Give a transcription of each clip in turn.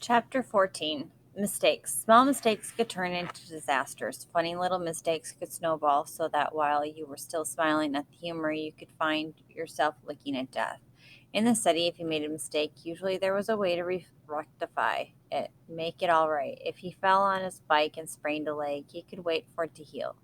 Chapter 14. Mistakes. Small mistakes could turn into disasters. Funny little mistakes could snowball so that while you were still smiling at the humor, you could find yourself looking at death. In the study, if you made a mistake, usually there was a way to rectify it, make it all right. If he fell on his bike and sprained a leg, he could wait for it to heal.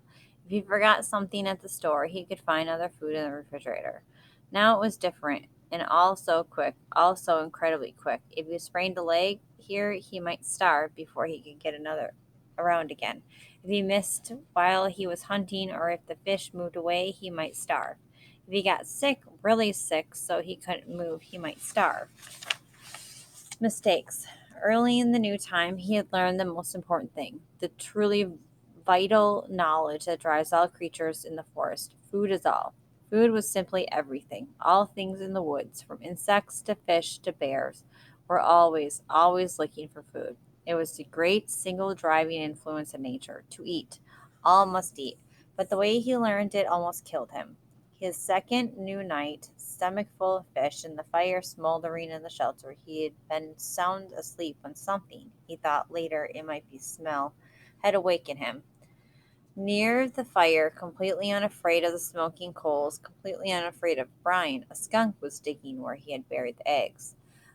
If he forgot something at the store, he could find other food in the refrigerator. Now it was different and all so quick, all so incredibly quick. If you sprained a leg here, he might starve before he could get another around again. If he missed while he was hunting, or if the fish moved away, he might starve. If he got sick, really sick, so he couldn't move, he might starve. Mistakes. Early in the new time, he had learned the most important thing, the truly vital knowledge that drives all creatures in the forest. Food is all. Food was simply everything. All things in the woods, from insects to fish to bears, were always, always looking for food. It was the great single driving influence of nature to eat. All must eat. But the way he learned it almost killed him. His second new night, stomach full of fish and the fire smoldering in the shelter, he had been sound asleep when something, he thought later it might be smell, had awakened him. Near the fire, completely unafraid of the smoking coals, completely unafraid of Brian, a skunk was digging where he had buried the eggs.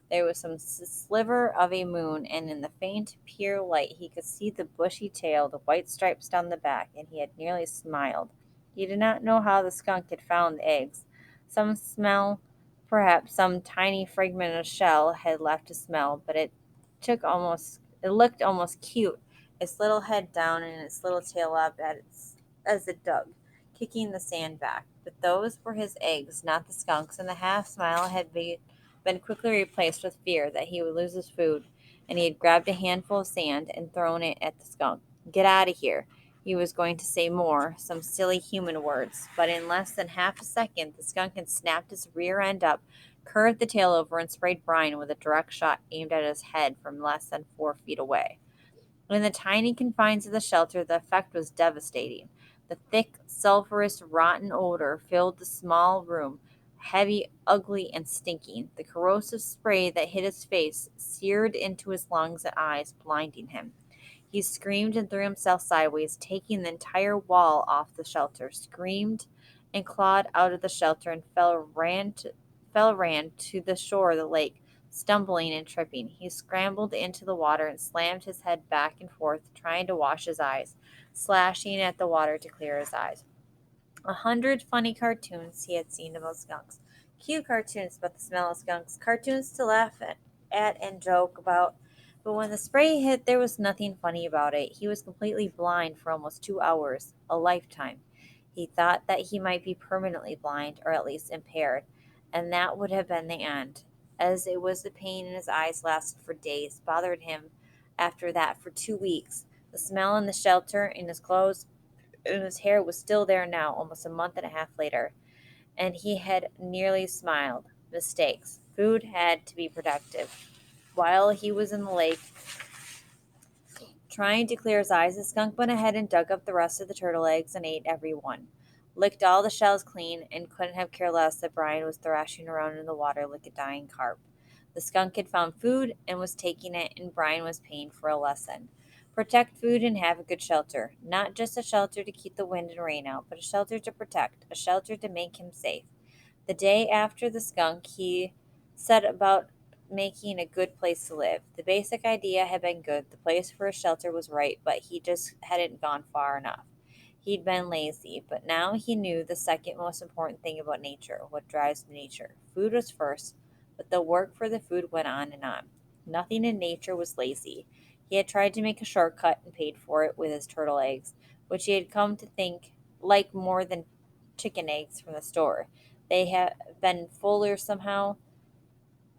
There was some sliver of a moon, and in the faint, pure light he could see the bushy tail, the white stripes down the back, and he had nearly smiled. He did not know how the skunk had found the eggs. Some smell, perhaps some tiny fragment of shell had left a smell, but it looked almost cute, its little head down and its little tail up as it dug, kicking the sand back. But those were his eggs, not the skunk's, and the half smile had been quickly replaced with fear that he would lose his food, and he had grabbed a handful of sand and thrown it at the skunk. Get out of here. He was going to say more, some silly human words, but in less than half a second the skunk had snapped its rear end up, curved the tail over, and sprayed Brian with a direct shot aimed at his head from less than 4 feet away. In the tiny confines of the shelter, the effect was devastating. The thick, sulphurous, rotten odor filled the small room, heavy, ugly, and stinking. The corrosive spray that hit his face seared into his lungs and eyes, blinding him. He screamed and threw himself sideways, taking the entire wall off the shelter, screamed and clawed out of the shelter, and ran to the shore of the lake, stumbling and tripping. He scrambled into the water and slammed his head back and forth, trying to wash his eyes, slashing at the water to clear his eyes. 100 funny cartoons he had seen about skunks. Cute cartoons about the smell of skunks, cartoons to laugh at and joke about. But when the spray hit, there was nothing funny about it. He was completely blind for almost 2 hours, a lifetime. He thought that he might be permanently blind, or at least impaired, and that would have been the end. As it was, the pain in his eyes lasted for days, bothered him after that for 2 weeks. The smell in the shelter, in his clothes, and his hair was still there now, almost a month and a half later, and he had nearly smiled. Mistakes. Food had to be productive. While he was in the lake, trying to clear his eyes, the skunk went ahead and dug up the rest of the turtle eggs and ate every one. Licked all the shells clean, and couldn't have cared less that Brian was thrashing around in the water like a dying carp. The skunk had found food and was taking it, and Brian was paying for a lesson. Protect food and have a good shelter. Not just a shelter to keep the wind and rain out, but a shelter to protect, a shelter to make him safe. The day after the skunk, he set about making a good place to live. The basic idea had been good, the place for a shelter was right, but he just hadn't gone far enough. He'd been lazy, but now he knew the second most important thing about nature, what drives nature. Food was first, but the work for the food went on and on. Nothing in nature was lazy. He had tried to make a shortcut and paid for it with his turtle eggs, which he had come to think like more than chicken eggs from the store. They had been fuller somehow,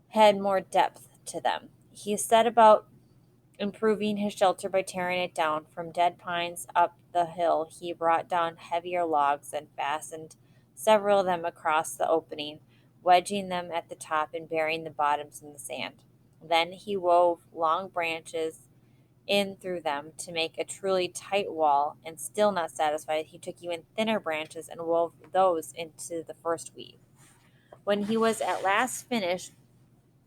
had more depth to them. He set about improving his shelter by tearing it down. From dead pines up the hill, he brought down heavier logs and fastened several of them across the opening, wedging them at the top and burying the bottoms in the sand. Then he wove long branches in through them to make a truly tight wall, and still not satisfied, he took even thinner branches and wove those into the first weave. When he was at last finished,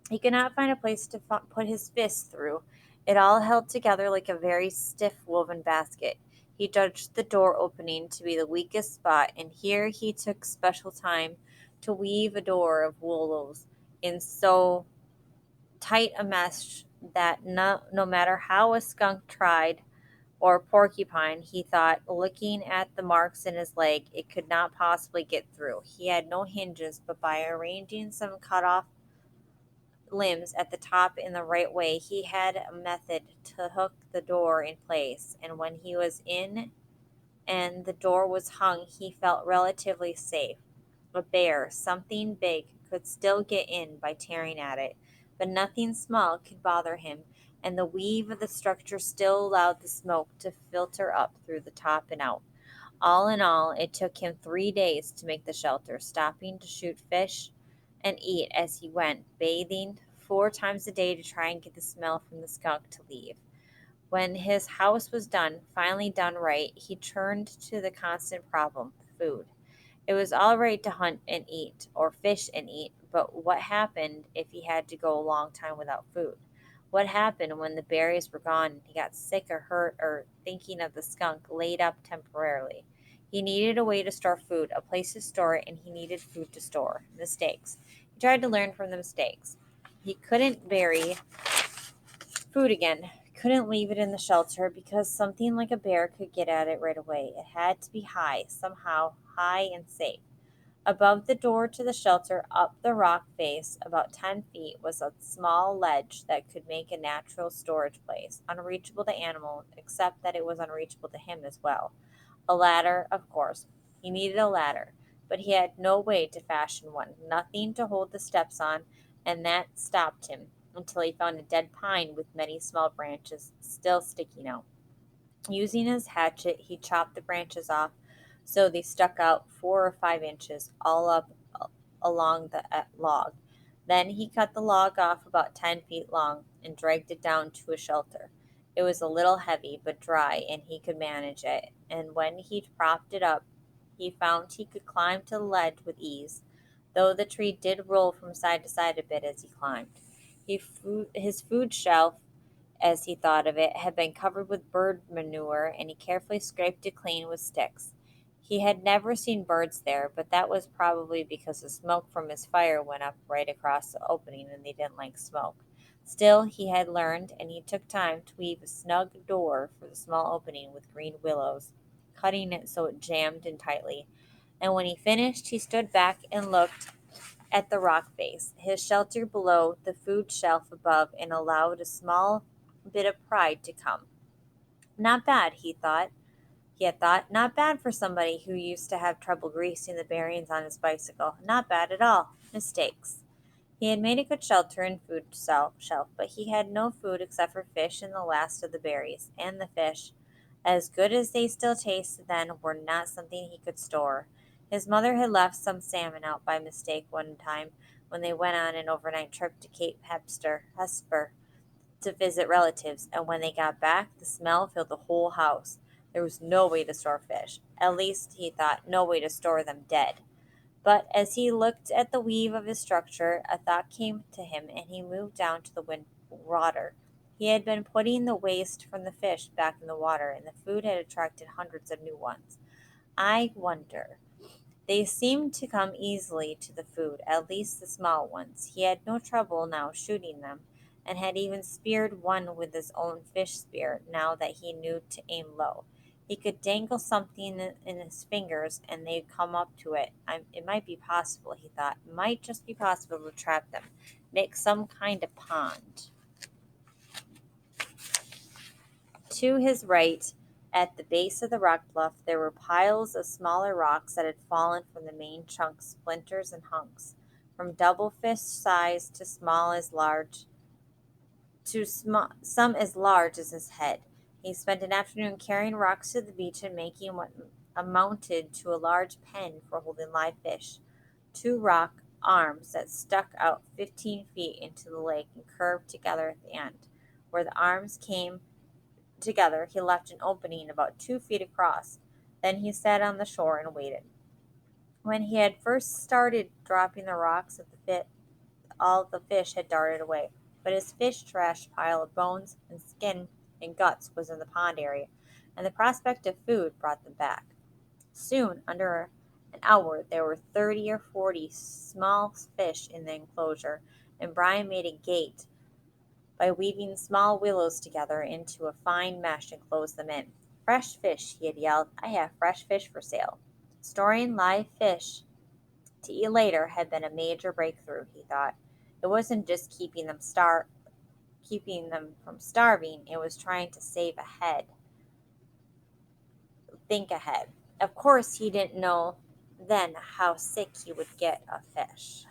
he could not find a place to put his fists through, It all held together like a very stiff woven basket. He judged the door opening to be the weakest spot, and here he took special time to weave a door of willows in so tight a mesh that no matter how a skunk tried or porcupine, he thought, looking at the marks in his leg, it could not possibly get through. He had no hinges, but by arranging some cut off limbs at the top in the right way, he had a method to hook the door in place, and when he was in and the door was hung, he felt relatively safe. A bear, something big, could still get in by tearing at it, but nothing small could bother him, and the weave of the structure still allowed the smoke to filter up through the top and out. All in all, it took him 3 days to make the shelter, stopping to shoot fish and eat as he went, bathing 4 times a day to try and get the smell from the skunk to leave. When his house was done, finally done right, he turned to the constant problem, food. It was all right to hunt and eat, or fish and eat, but what happened if he had to go a long time without food? What happened when the berries were gone and he got sick or hurt or thinking of the skunk laid up temporarily? He needed a way to store food, a place to store it, and he needed food to store. Mistakes. He tried to learn from the mistakes. He couldn't bury food again. Couldn't leave it in the shelter because something like a bear could get at it right away. It had to be high, somehow high and safe. Above the door to the shelter, up the rock face, about 10 feet, was a small ledge that could make a natural storage place, unreachable to animals, except that it was unreachable to him as well. A ladder, of course. He needed a ladder, but he had no way to fashion one, nothing to hold the steps on, and that stopped him until he found a dead pine with many small branches still sticking out. Using his hatchet, he chopped the branches off so they stuck out 4 or 5 inches all up along the log. Then he cut the log off about 10 feet long and dragged it down to a shelter. It was a little heavy but dry, and he could manage it. And when he propped it up, he found he could climb to the ledge with ease, though the tree did roll from side to side a bit as he climbed. His food shelf, as he thought of it, had been covered with bird manure, and he carefully scraped it clean with sticks. He had never seen birds there, but that was probably because the smoke from his fire went up right across the opening and they didn't like smoke. Still, he had learned, and he took time to weave a snug door for the small opening with green willows, cutting it so it jammed in tightly. And when he finished, he stood back and looked at the rock face, his shelter below, the food shelf above, and allowed a small bit of pride to come. Not bad, he had thought, not bad for somebody who used to have trouble greasing the bearings on his bicycle. Not bad at all. Mistakes. He had made a good shelter and food shelf, but he had no food except for fish and the last of the berries. And the fish, as good as they still tasted then, were not something he could store. His mother had left some salmon out by mistake one time when they went on an overnight trip to Cape Hesper to visit relatives, and when they got back, the smell filled the whole house. There was no way to store fish. At least, he thought, no way to store them dead. But as he looked at the weave of his structure, a thought came to him, and he moved down to the water. He had been putting the waste from the fish back in the water, and the food had attracted hundreds of new ones. I wonder. They seemed to come easily to the food, at least the small ones. He had no trouble now shooting them, and had even speared one with his own fish spear now that he knew to aim low. He could dangle something in his fingers and they'd come up to it. It might be possible, he thought. It might just be possible to trap them. Make some kind of pond. To his right, at the base of the rock bluff, there were piles of smaller rocks that had fallen from the main chunks, splinters and hunks, from double fist size to some as large as his head. He spent an afternoon carrying rocks to the beach and making what amounted to a large pen for holding live fish. Two rock arms that stuck out 15 feet into the lake and curved together at the end. Where the arms came together, he left an opening about 2 feet across. Then he sat on the shore and waited. When he had first started dropping the rocks at the all the fish had darted away. but his fish trash pile of bones and skin and guts was in the pond area, and the prospect of food brought them back. Soon, under an hour, there were 30 or 40 small fish in the enclosure, and Brian made a gate by weaving small willows together into a fine mesh and closed them in. Fresh fish, he had yelled. I have fresh fish for sale. Storing live fish to eat later had been a major breakthrough, he thought. It wasn't just keeping them from starving, it was trying to think ahead. Of course, he didn't know then how sick he would get of fish.